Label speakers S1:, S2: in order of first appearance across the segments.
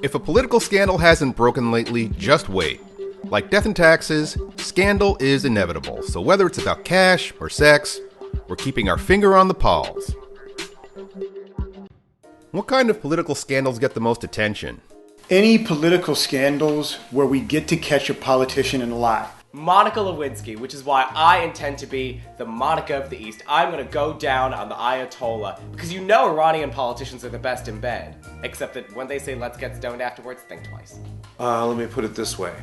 S1: If a political scandal hasn't broken lately, just wait. Like death and taxes, scandal is inevitable. So whether it's about cash or sex, we're keeping our finger on the pulse. What kind of political scandals get the most attention?
S2: Any political scandals where we get to catch a politician in a lie.
S3: Monica Lewinsky, which is why I intend to be the Monica of the East. I'm gonna go down on the Ayatollah, because you know Iranian politicians are the best in bed. Except that when they say let's get stoned afterwards, think twice.
S4: Let me put it this way.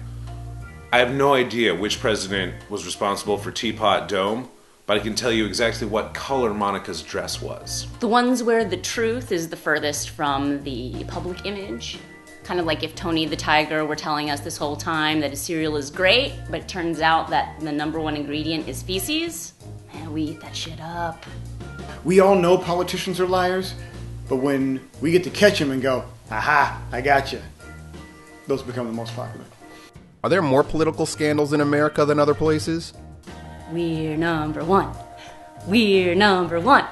S4: I have no idea which president was responsible for Teapot Dome, but I can tell you exactly what color Monica's dress was.
S5: The ones where the truth is the furthest from the public image. Kind of like if Tony the Tiger were telling us this whole time that his cereal is great, but it turns out that the number one ingredient is feces. Man, we eat that shit up.
S2: We all know politicians are liars, but when we get to catch them and go, aha, I got you, those become the most popular.
S1: Are there more political scandals in America than other places?
S5: We're number one. We're number one.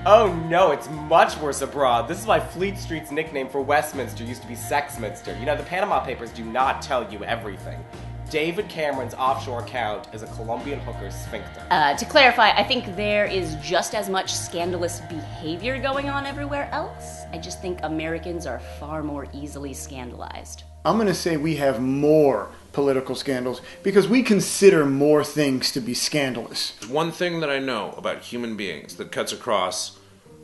S3: Oh no, it's much worse abroad. This is why Fleet Street's nickname for Westminster used to be Sexminster. You know, the Panama Papers do not tell you everything. David Cameron's offshore account is a Colombian hooker's sphincter.
S5: To clarify, I think there is just as much scandalous behavior going on everywhere else. I just think Americans are far more easily scandalized.
S2: I'm going to say we have more political scandals because we consider more things to be scandalous.
S4: One thing that I know about human beings that cuts across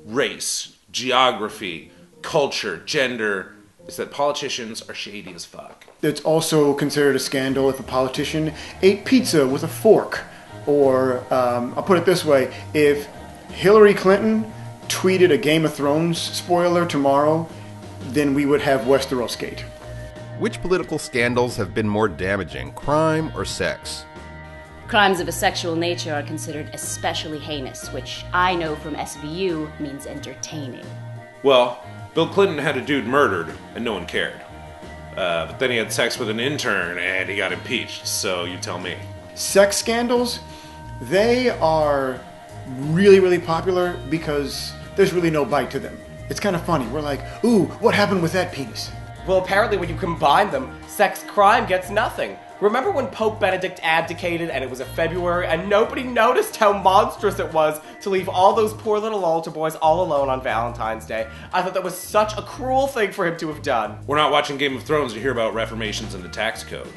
S4: race, geography, culture, gender, is that politicians are shady as fuck.
S2: It's also considered a scandal if a politician ate pizza with a fork. Or, I'll put it this way, if Hillary Clinton tweeted a Game of Thrones spoiler tomorrow, then we would have Westerosgate.
S1: Which political scandals have been more damaging, crime or sex?
S5: Crimes of a sexual nature are considered especially heinous, which I know from SVU means entertaining.
S4: Well, Bill Clinton had a dude murdered, and no one cared. But then he had sex with an intern, and he got impeached, so you tell me.
S2: Sex scandals, they are really, really popular because there's really no bite to them. It's kind of funny. We're like, ooh, what happened with that penis?
S3: Well, apparently when you combine them, sex crime gets nothing. Remember when Pope Benedict abdicated and it was a February and nobody noticed how monstrous it was to leave all those poor little altar boys all alone on Valentine's Day? I thought that was such a cruel thing for him to have done.
S4: We're not watching Game of Thrones to hear about reformations in the tax code.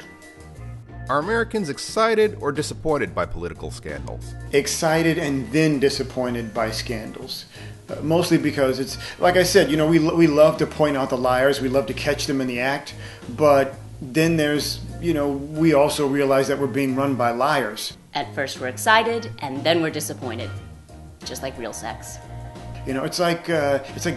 S1: Are Americans excited or disappointed by political scandals?
S2: Excited and then disappointed by scandals. Mostly because it's, like I said, you know, we love to point out the liars, we love to catch them in the act, but then there's, you know, we also realize that we're being run by liars.
S5: At first we're excited, and then we're disappointed. Just like real sex.
S2: You know, it's like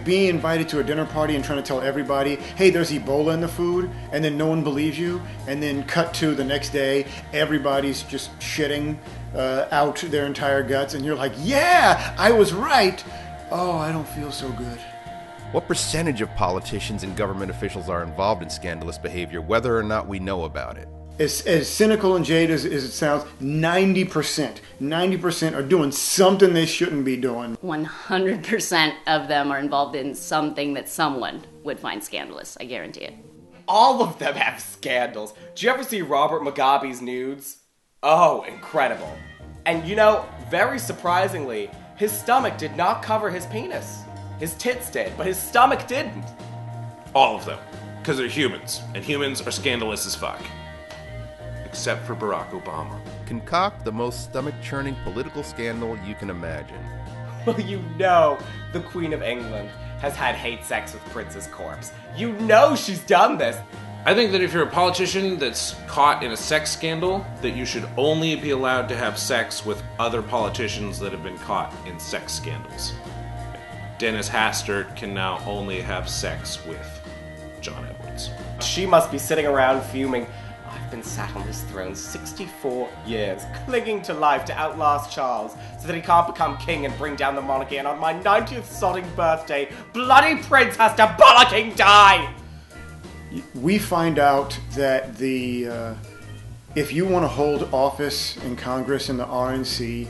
S2: being invited to a dinner party and trying to tell everybody, hey, there's Ebola in the food, and then no one believes you, and then cut to the next day, everybody's just shitting out their entire guts, and you're like, yeah, I was right. Oh, I don't feel so good.
S1: What percentage of politicians and government officials are involved in scandalous behavior, whether or not we know about it?
S2: As cynical and jaded as it sounds, 90%. 90% are doing something they shouldn't be doing.
S5: 100% of them are involved in something that someone would find scandalous, I guarantee it.
S3: All of them have scandals. Did you ever see Robert Mugabe's nudes? Oh, incredible. And you know, very surprisingly, his stomach did not cover his penis. His tits did, but his stomach didn't.
S4: All of them. Because they're humans. And humans are scandalous as fuck. Except for Barack Obama.
S1: Concoct the most stomach-churning political scandal you can imagine.
S3: Well, you know the Queen of England has had hate sex with Prince's corpse. You know she's done this.
S4: I think that if you're a politician that's caught in a sex scandal, that you should only be allowed to have sex with other politicians that have been caught in sex scandals. Dennis Hastert can now only have sex with John Edwards.
S3: She must be sitting around fuming. I've been sat on this throne 64 years, clinging to life to outlast Charles, so that he can't become king and bring down the monarchy, and on my 90th sodding birthday, bloody prince has to bollocking die!
S2: We find out that if you want to hold office in Congress in the RNC,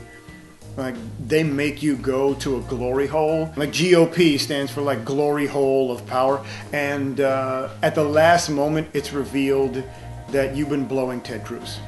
S2: Like, they make you go to a glory hole. Like, GOP stands for, like, glory hole of power. And at the last moment, it's revealed that you've been blowing Ted Cruz.